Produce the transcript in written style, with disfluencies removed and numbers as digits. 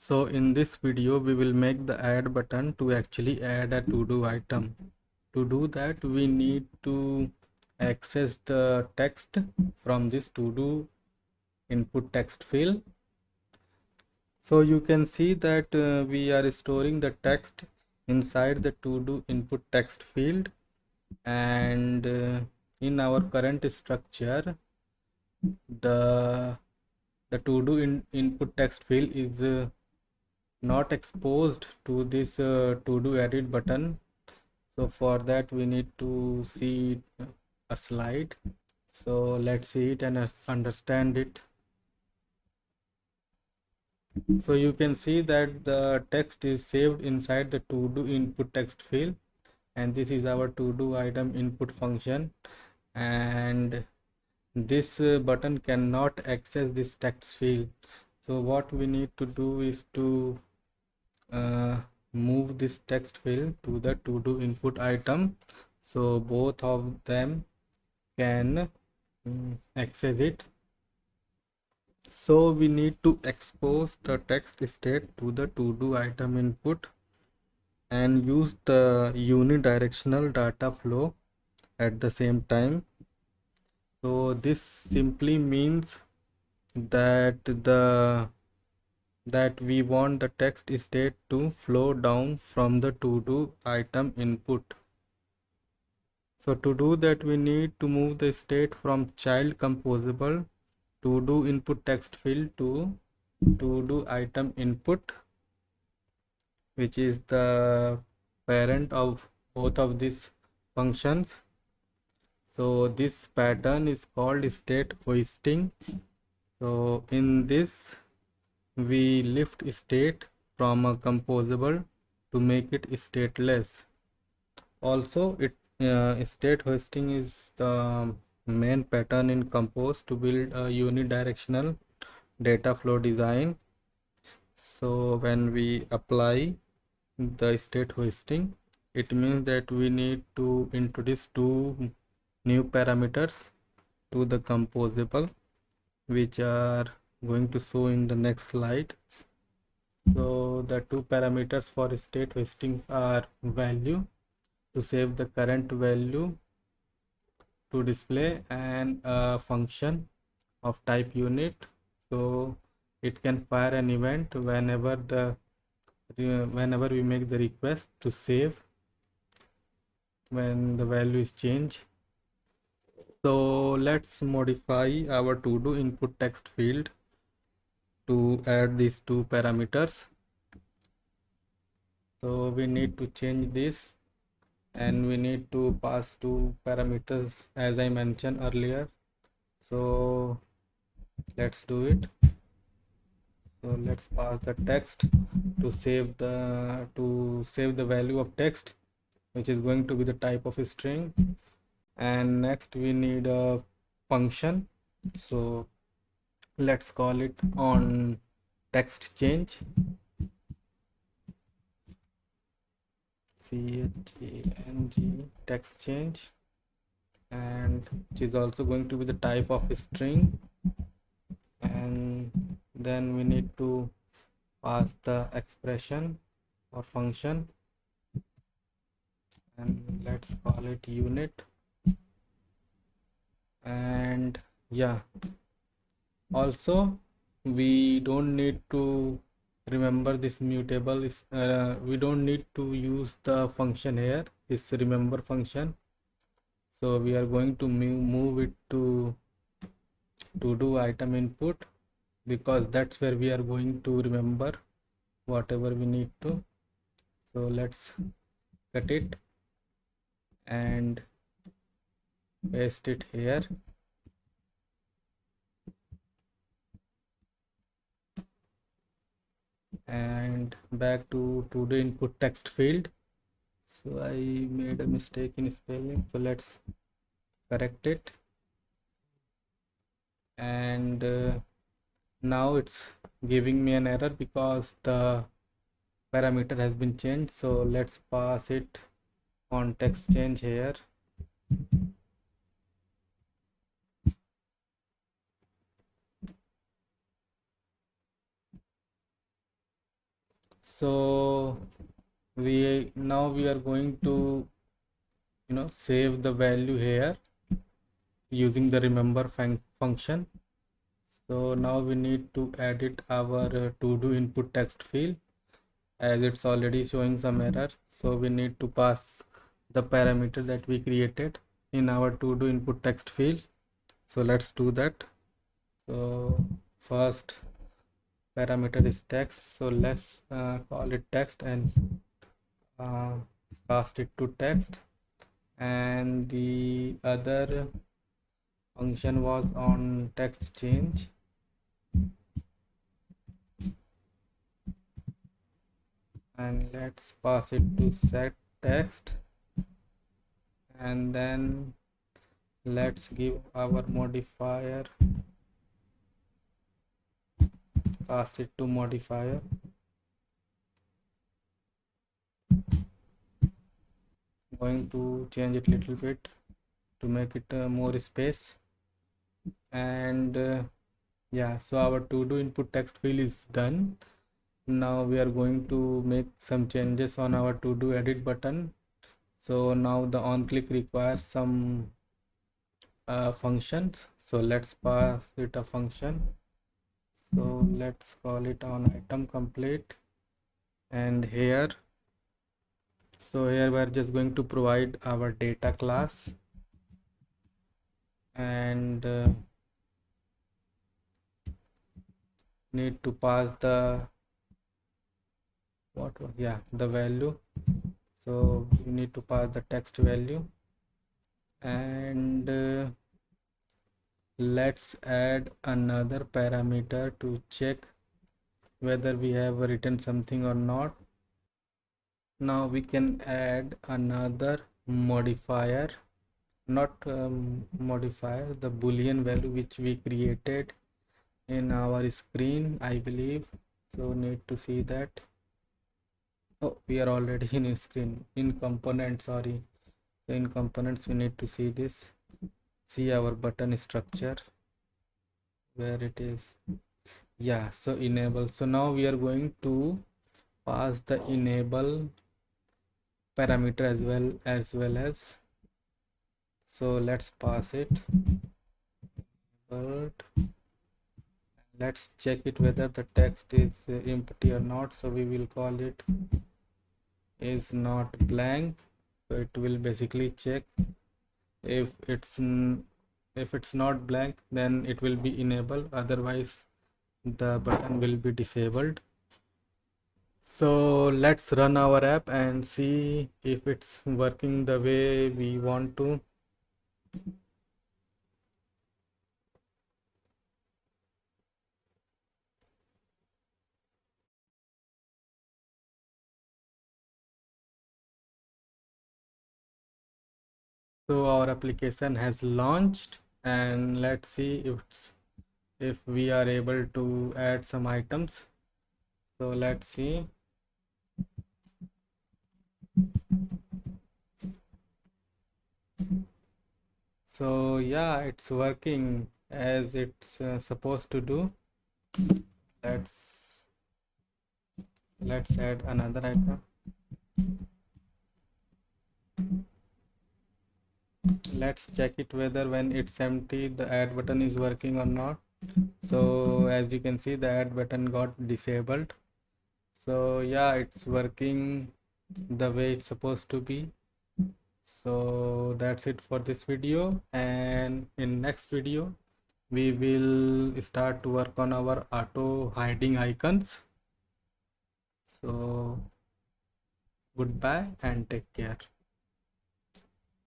So in this video we will make the add button to actually add a to-do item. To do that we need to access the text from this to-do input text field. So you can see that we are storing the text inside the to-do input text field, and in our current structure the to-do input text field is not exposed to this to-do edit button. So for that we need to see a slide. So let's see it and understand it. So you can see that the text is saved inside the to-do input text field, and this is our to-do item input function, and this button cannot access this text field. So what we need to do is to move this text field to the to-do input item, so both of them can access it. So we need to expose the text state to the to-do item input and use the unidirectional data flow at the same time. So this simply means that we want the text state to flow down from the to-do item input. So to do that we need to move the state from child composable to-do input text field to to-do item input, which is the parent of both of these functions. So this pattern is called state hoisting. So in this we lift state from a composable to make it stateless. Also state hoisting is the main pattern in Compose to build a unidirectional data flow design. So when we apply the state hoisting, it means that we need to introduce two new parameters to the composable, which are going to show in the next slide. So the two parameters for state hoisting are value to save the current value to display, and a function of type unit, so it can fire an event whenever we make the request to save when the value is changed. So let's modify our to do input text field to add these two parameters. So we need to change this, and we need to pass two parameters as I mentioned earlier. So let's do it. So let's pass the text to save the value of text, which is going to be the type of a string. And next we need a function, so let's call it on text change, chang text change, and which is also going to be the type of a string. And then we need to pass the expression or function, and let's call it unit. And yeah, also we don't need to remember this mutable is we don't need to use the function here, this remember function. So we are going to move it to do item input, because that's where we are going to remember whatever we need to. So let's cut it and paste it here. And back to the input text field. So I made a mistake in spelling, so let's correct it. And now it's giving me an error because the parameter has been changed. So let's pass it on text change here. So now we are going to save the value here using the remember function. So now we need to edit our to do input text field, as it's already showing some error. So we need to pass the parameter that we created in our to do input text field. So let's do that. So first parameter is text, so let's call it text and uh, cast it to text, and the other function was on text change. And let's pass it to set text, and then let's give our modifier, pass it to modifier. Going to change it little bit to make it more space. And yeah, so our to do input text field is done. Now we are going to make some changes on our to do edit button. So now the on click requires some functions, so let's pass it a function. So let's call it on item complete, and here, so here we are just going to provide our data class, and need to pass the the value. So you need to pass the text value, and let's add another parameter to check whether we have written something or not. Now we can add another modifier, not modifier, the boolean value which we created in our screen, I believe. So need to see that. Oh, we are already in screen, in component, sorry. So in components we need to see this, see our button structure, where it is. Yeah, so enable. So now we are going to pass the enable parameter as well as, so let's pass it, but let's check it whether the text is empty or not. So we will call it is not blank, so it will basically check. If it's not blank, then it will be enabled, otherwise the button will be disabled. So let's run our app and see if it's working the way we want to. So our application has launched, and let's see if we are able to add some items. So let's see. So yeah, it's working as it's supposed to do. Let's add another item. Let's check it whether when it's empty the add button is working or not. So as you can see, the add button got disabled. So yeah, it's working the way it's supposed to be. So that's it for this video, and in next video we will start to work on our auto hiding icons. So goodbye and take care.